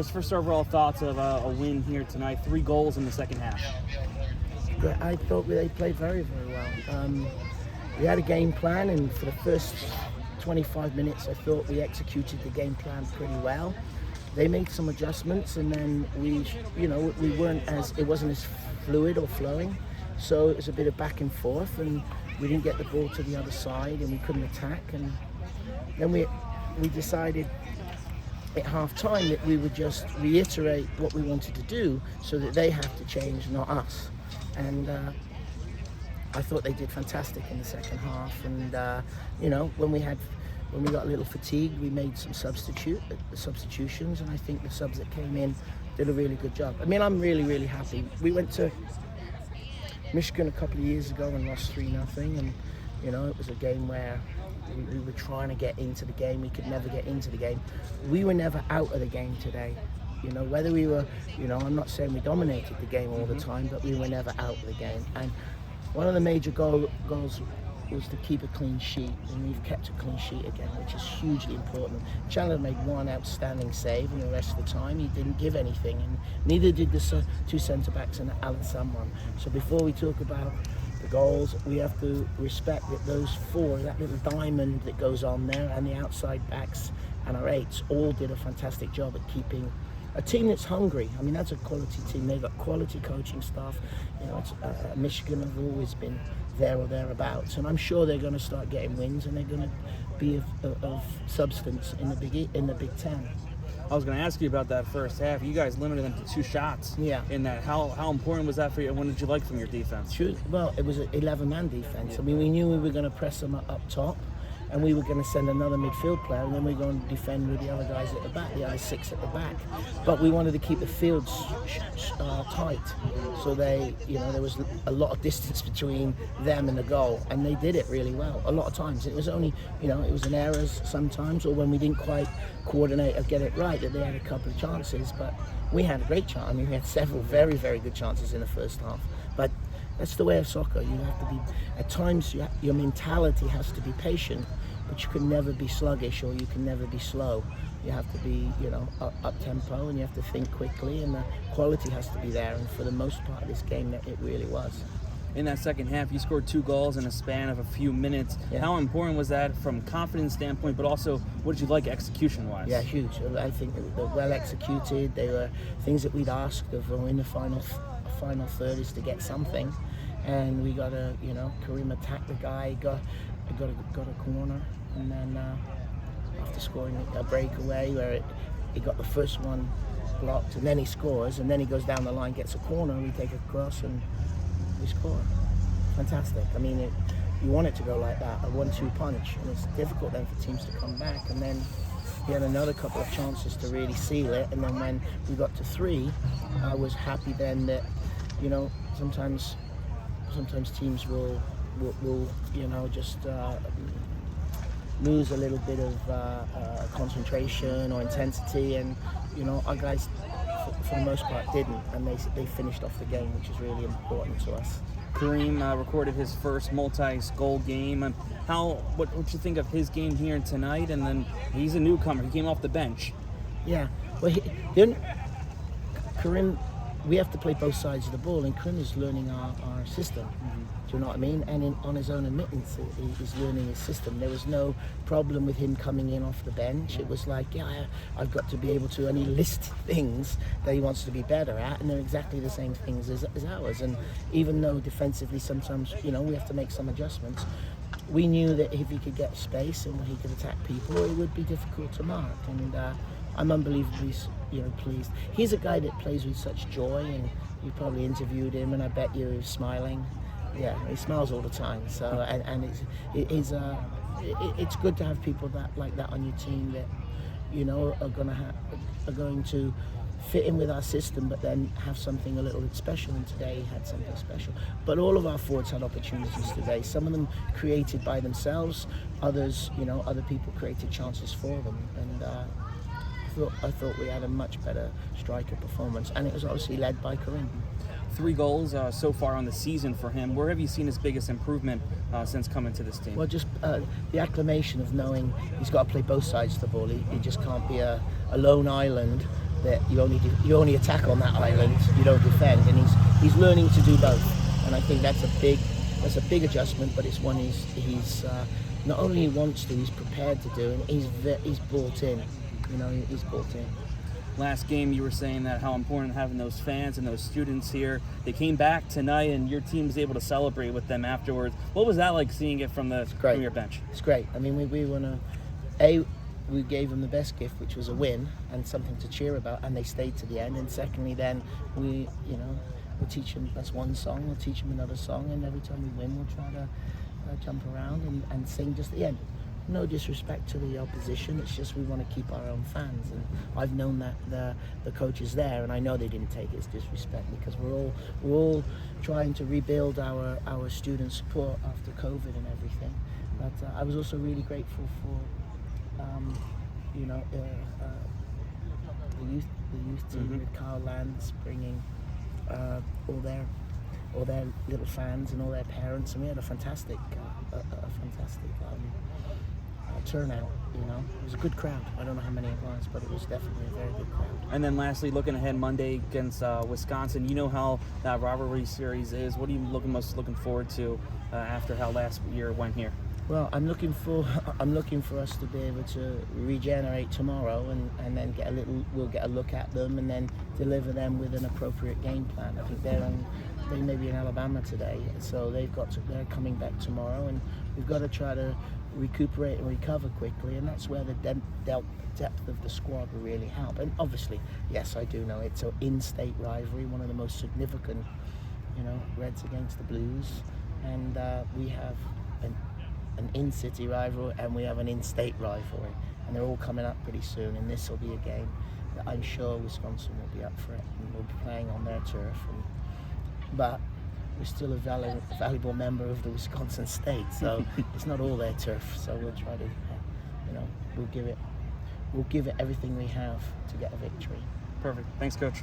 Just first overall thoughts of a win here tonight, 3 goals in the second half. I thought they played very, very well. We had a game plan, and for the first 25 minutes, I thought we executed the game plan pretty well. They made some adjustments, and then it wasn't as fluid or flowing, so it was a bit of back and forth, and we didn't get the ball to the other side, and we couldn't attack. And then we decided at half time that we would just reiterate what we wanted to do, so that they have to change, not us. And I thought they did fantastic in the second half. And when we got a little fatigued, we made some substitutions, and I think the subs that came in did a really good job. I mean, I'm really, really happy. We went to Michigan a couple of years ago and lost 3-0, and it was a game where we were trying to get into the game. We could never get into the game. We were never out of the game today. Whether we were, I'm not saying we dominated the game all the time, but we were never out of the game. And one of the major goals was to keep a clean sheet, and we've kept a clean sheet again, which is hugely important. Chandler made one outstanding save, and the rest of the time he didn't give anything, and neither did the 2 centre-backs and Alan Someone. So before we talk about the goals, we have to respect that those 4, that little diamond that goes on there, and the outside backs and our 8s all did a fantastic job at keeping a team that's hungry. I mean, that's a quality team. They've got quality coaching staff. Michigan have always been there or thereabouts, and I'm sure they're going to start getting wins, and they're going to be of substance in the Big Ten. I was going to ask you about that first half. You guys limited them to 2 shots. Yeah. In that, how important was that for you? And what did you like from your defense? Sure. Well, it was an 11-man defense. I mean, we knew we were going to press them up top, and we were going to send another midfield player, and then we were going to defend with the other guys at the back, the I6 at the back. But we wanted to keep the fields tight, so there was a lot of distance between them and the goal, and they did it really well. A lot of times it was only, it was in errors sometimes, or when we didn't quite coordinate or get it right, that they had a couple of chances. But we had a great chance. I mean, we had several very, very good chances in the first half. But that's the way of soccer. You have to be, at times, your mentality has to be patient, but you can never be sluggish, or you can never be slow. You have to be, up tempo, and you have to think quickly, and the quality has to be there. And for the most part of this game, it really was. In that second half, you scored 2 goals in a span of a few minutes. Yeah. How important was that from confidence standpoint, but also what did you like execution-wise? Yeah, huge. I think they were well executed. They were things that we'd asked of in the final third is to get something. And we got Karim attacked the guy, got a corner, and then after scoring a breakaway where he got the first one blocked, and then he scores, and then he goes down the line, gets a corner, and we take a cross, and we score. Fantastic. I mean, you want it to go like that, a 1-2 punch, and it's difficult then for teams to come back. And then he had another couple of chances to really seal it, and then when we got to 3, I was happy then that, sometimes teams will just lose a little bit of concentration or intensity, and our guys for the most part didn't, and they finished off the game, which is really important to us. Kareem recorded his first multi-goal game. And what you think of his game here tonight? And then he's a newcomer. He came off the bench. Yeah, well, Kareem, we have to play both sides of the ball, and Kareem is learning our system. Do you know what I mean? And on his own admittance, he's learning his system. There was no problem with him coming in off the bench. It was like, I've got to be able to, and he lists things that he wants to be better at, and they're exactly the same things as ours. And even though defensively sometimes, we have to make some adjustments, we knew that if he could get space and he could attack people, it would be difficult to mark. And I'm unbelievably, pleased. He's a guy that plays with such joy, and you probably interviewed him, and I bet you he was smiling. Yeah, he smiles all the time. So, and it's good to have people like that on your team that, are going to fit in with our system, but then have something a little bit special. And today he had something special. But all of our forwards had opportunities today. Some of them created by themselves. Others, other people created chances for them. And I thought we had a much better striker performance, and it was obviously led by Karim. 3 goals so far on the season for him. Where have you seen his biggest improvement since coming to this team? Well, just the acclimation of knowing he's got to play both sides of the ball. He just can't be a lone island that you only attack on that island, you don't defend, and he's learning to do both, and I think that's a big adjustment, but it's one he's not only wants to, he's prepared to do, and he's bought in. He's bought in. Last game, you were saying that how important having those fans and those students here. They came back tonight, and your team was able to celebrate with them afterwards. What was that like, seeing it from your bench? It's great. I mean, we want to. We gave them the best gift, which was a win and something to cheer about, and they stayed to the end. And secondly, then we'll teach them. That's one song. We'll teach them another song, and every time we win, we'll try to jump around and sing just at the end. No disrespect to the opposition, it's just we want to keep our own fans, and I've known that the coaches there, and I know they didn't take it as disrespect, because we're all trying to rebuild our student support after COVID and everything. But I was also really grateful for the youth team with Carl Lance bringing all their little fans and all their parents, and we had a fantastic turnout. It was a good crowd. I don't know how many it was, but it was definitely a very good crowd. And then lastly, looking ahead Monday against Wisconsin, you know how that rivalry series is. What are you most looking forward to after how last year went here? Well, I'm looking for us to be able to regenerate tomorrow, and then we'll get a look at them, and then deliver them with an appropriate game plan. I think they may be in Alabama today, so they're coming back tomorrow, and we've got to try to recuperate and recover quickly, and that's where the depth of the squad will really help. And obviously, yes, I do know it's an in-state rivalry, one of the most significant, Reds against the Blues, and we have an in-city rivalry, and we have an in-state rivalry, and they're all coming up pretty soon, and this will be a game that I'm sure Wisconsin will be up for it, and we'll be playing on their turf, but we're still a valuable member of the Wisconsin state, so it's not all their turf, so we'll try to, we'll give it everything we have to get a victory. Perfect. Thanks, Coach.